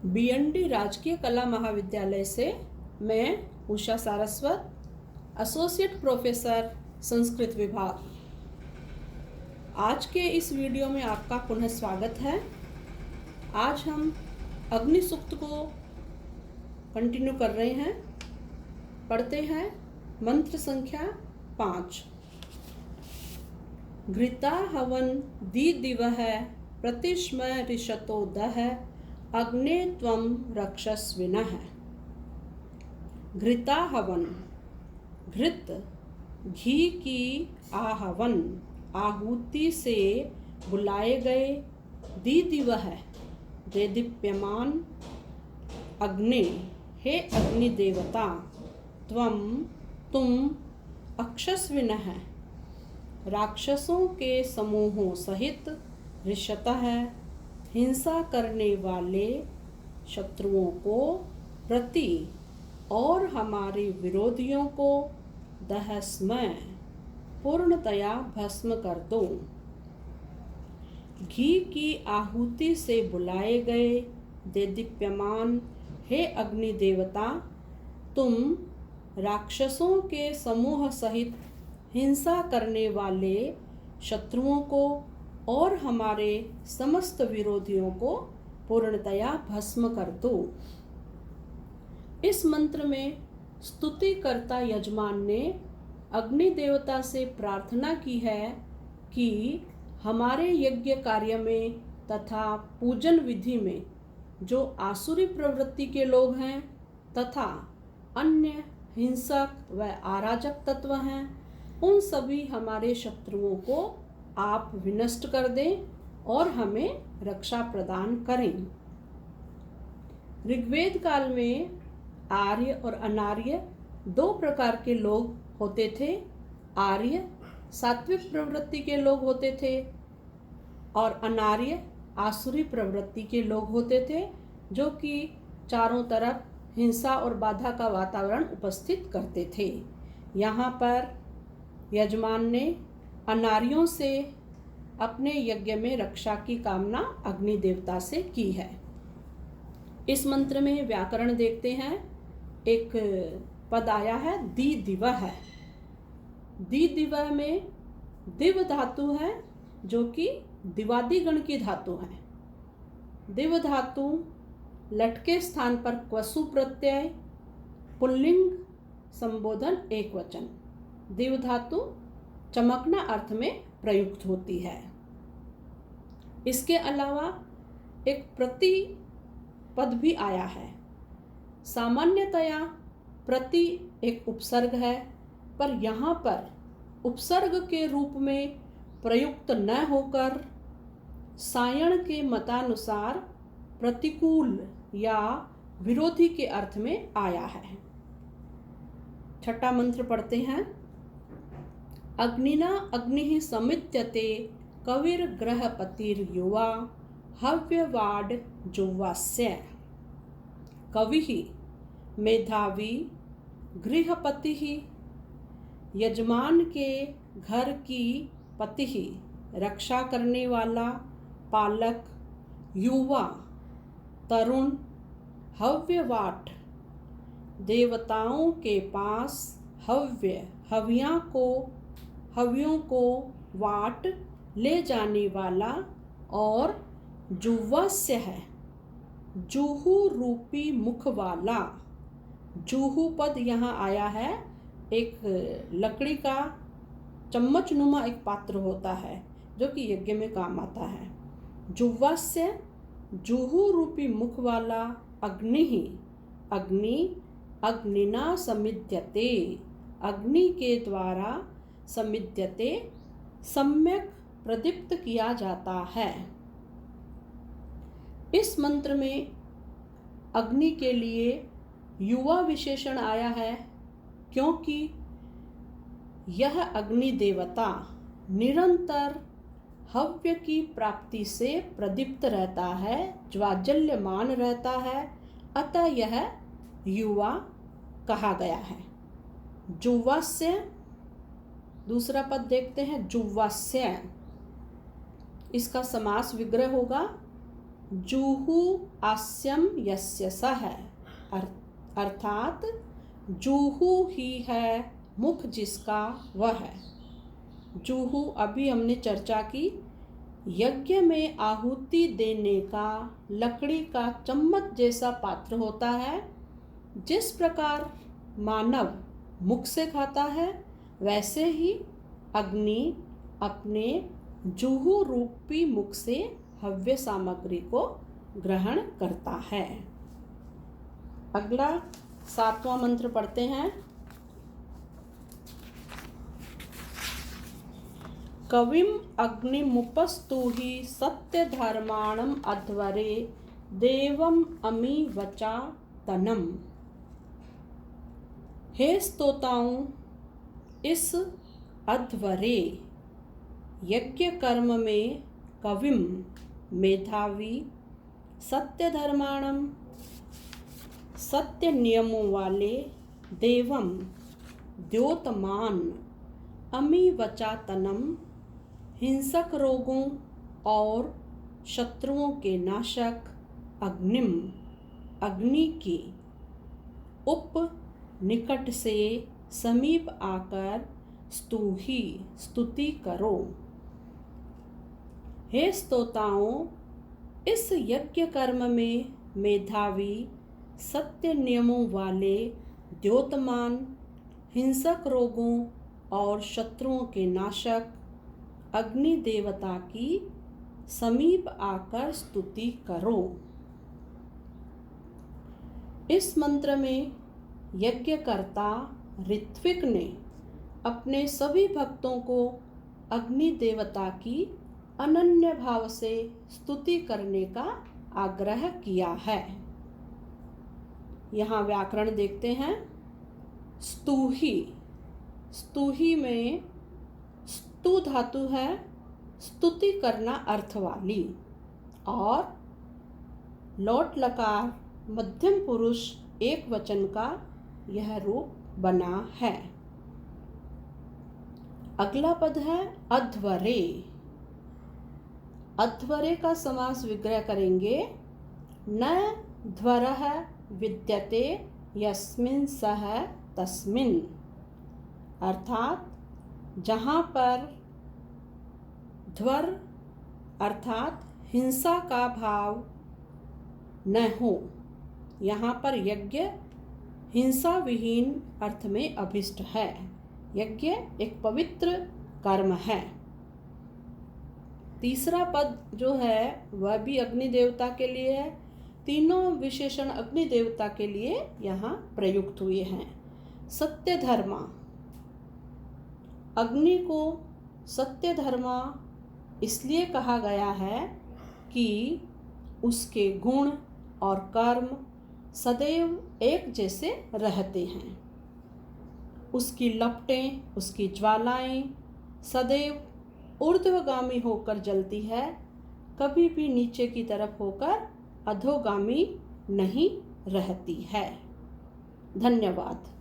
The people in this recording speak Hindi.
बीएनडी राजकीय कला महाविद्यालय से मैं उषा सारस्वत, एसोसिएट प्रोफेसर संस्कृत विभाग। आज के इस वीडियो में आपका पुनः स्वागत है। आज हम अग्नि सूक्त को कंटिन्यू कर रहे हैं। पढ़ते हैं मंत्र संख्या 5। घृता हवन दी दिवः प्रतिस्म रिषतो दः अग्ने त्वं रक्षस्विनः। घृता हवन, घृत घी की आहवन आहुति से बुलाए गए, दी दिवः देदीप्यमान अग्नि, हे अग्नि देवता, त्वं तुम अक्षस्विनः राक्षसों के समूहों सहित रिषतः हिंसा करने वाले शत्रुओं को प्रति और हमारे विरोधियों को दहस्मय पूर्णतया भस्म कर दो। घी की आहुति से बुलाए गए देदीप्यमान, हे अग्नि देवता, तुम राक्षसों के समूह सहित हिंसा करने वाले शत्रुओं को और हमारे समस्त विरोधियों को पूर्णतया भस्म कर दो। इस मंत्र में स्तुतिकर्ता यजमान ने अग्नि देवता से प्रार्थना की है कि हमारे यज्ञ कार्य में तथा पूजन विधि में जो आसुरी प्रवृत्ति के लोग हैं तथा अन्य हिंसक व अराजक तत्व हैं, उन सभी हमारे शत्रुओं को आप विनष्ट कर दें और हमें रक्षा प्रदान करें। ऋग्वेद काल में आर्य और अनार्य दो प्रकार के लोग होते थे। आर्य सात्विक प्रवृत्ति के लोग होते थे और अनार्य आसुरी प्रवृत्ति के लोग होते थे, जो कि चारों तरफ हिंसा और बाधा का वातावरण उपस्थित करते थे। यहाँ पर यजमान ने अनार्यों से अपने यज्ञ में रक्षा की कामना अग्नि देवता से की है। इस मंत्र में व्याकरण देखते हैं। एक पद आया है दी दिवः। दी दिवः में दिव धातु है, जो कि दिवादी गण की धातु है। दिव धातु लटके स्थान पर क्वसु प्रत्यय, पुल्लिंग संबोधन एक वचन। दिव धातु चमकना अर्थ में प्रयुक्त होती है। इसके अलावा एक प्रति पद भी आया है। सामान्यतया प्रति एक उपसर्ग है, पर यहाँ पर उपसर्ग के रूप में प्रयुक्त न होकर सायण के मतानुसार प्रतिकूल या विरोधी के अर्थ में आया है। छठा मंत्र पढ़ते हैं। अग्निना अग्निः समित्यते कविर्गृहपतिर्युवा हव्यवाड जुह्वस्य। कविः मेधावी, गृहपतिः यजमान के घर की पति, रक्षा करने वाला, पालक, युवा तरुण, हव्यवाट देवताओं के पास हव्यों को वाट ले जाने वाला, और जुह्वस्य है जूहू रूपी मुख वाला। जूहू पद यहाँ आया है। एक लकड़ी का चम्मच नुमा एक पात्र होता है जो कि यज्ञ में काम आता है। जुह्वस्य जूहू रूपी मुख वाला अग्नि ही, अग्नि अग्निना समिध्यते, अग्नि के द्वारा समिध्यते सम्यक प्रदीप्त किया जाता है। इस मंत्र में अग्नि के लिए युवा विशेषण आया है, क्योंकि यह अग्नि देवता निरंतर हव्य की प्राप्ति से प्रदीप्त रहता है, ज्वाज्वल्यमान रहता है, अतः यह युवा कहा गया है। जुह्वस्य दूसरा पद देखते हैं। जुह्वस्य इसका समास विग्रह होगा जूहू आस्यम यस्य सः, अर्थात जूहू ही है मुख जिसका वह है। जूहू अभी हमने चर्चा की, यज्ञ में आहुति देने का लकड़ी का चम्मच जैसा पात्र होता है। जिस प्रकार मानव मुख से खाता है, वैसे ही अग्नि अपने जूहू रूपी मुख से हव्य सामग्री को ग्रहण करता है। अगला 7वां मंत्र पढ़ते हैं। कविम अग्निमुपस्तुहि सत्य धर्माणम अध्वरे देवम अमी वचा तनम। हे स्तोताओं, इस अध्वरे यज्ञ कर्म में कविम मेधावी, सत्य धर्माणम सत्य नियमों वाले, देवम द्योतमान, अमी वचातनम हिंसक रोगों और शत्रुओं के नाशक, अग्निम अग्नि की, उप निकट से समीप आकर स्तुहि स्तुति करो। हे स्तोताओं, इस यज्ञ कर्म में मेधावी, सत्य नियमों वाले, द्योतमान, हिंसक रोगों और शत्रुओं के नाशक अग्नि देवता की समीप आकर स्तुति करो। इस मंत्र में यज्ञकर्ता ऋत्विक ने अपने सभी भक्तों को अग्नि देवता की अनन्य भाव से स्तुति करने का आग्रह किया है। यहाँ व्याकरण देखते हैं। स्तुहि, स्तुहि में स्तु धातु है, स्तुति करना अर्थ वाली, और लोट लकार मध्यम पुरुष एक वचन का यह रूप बना है। अगला पद है अध्वरे। अध्वरे का समास विग्रह करेंगे। न ध्वरः विद्यते यस्मिन् सः तस्मिन्, अर्थात जहाँ पर ध्वर अर्थात हिंसा का भाव न हो, यहाँ पर यज्ञ हिंसा विहीन अर्थ में अभिष्ट है। यज्ञ एक पवित्र कर्म है। तीसरा पद जो है वह भी अग्नि देवता के लिए है। तीनों विशेषण अग्नि देवता के लिए यहाँ प्रयुक्त हुए हैं। सत्य धर्मा, अग्नि को सत्य धर्मा इसलिए कहा गया है कि उसके गुण और कर्म सदैव एक जैसे रहते हैं। उसकी लपटें, उसकी ज्वालाएं सदैव ऊर्ध्वगामी होकर जलती है, कभी भी नीचे की तरफ होकर अधोगामी नहीं रहती है। धन्यवाद।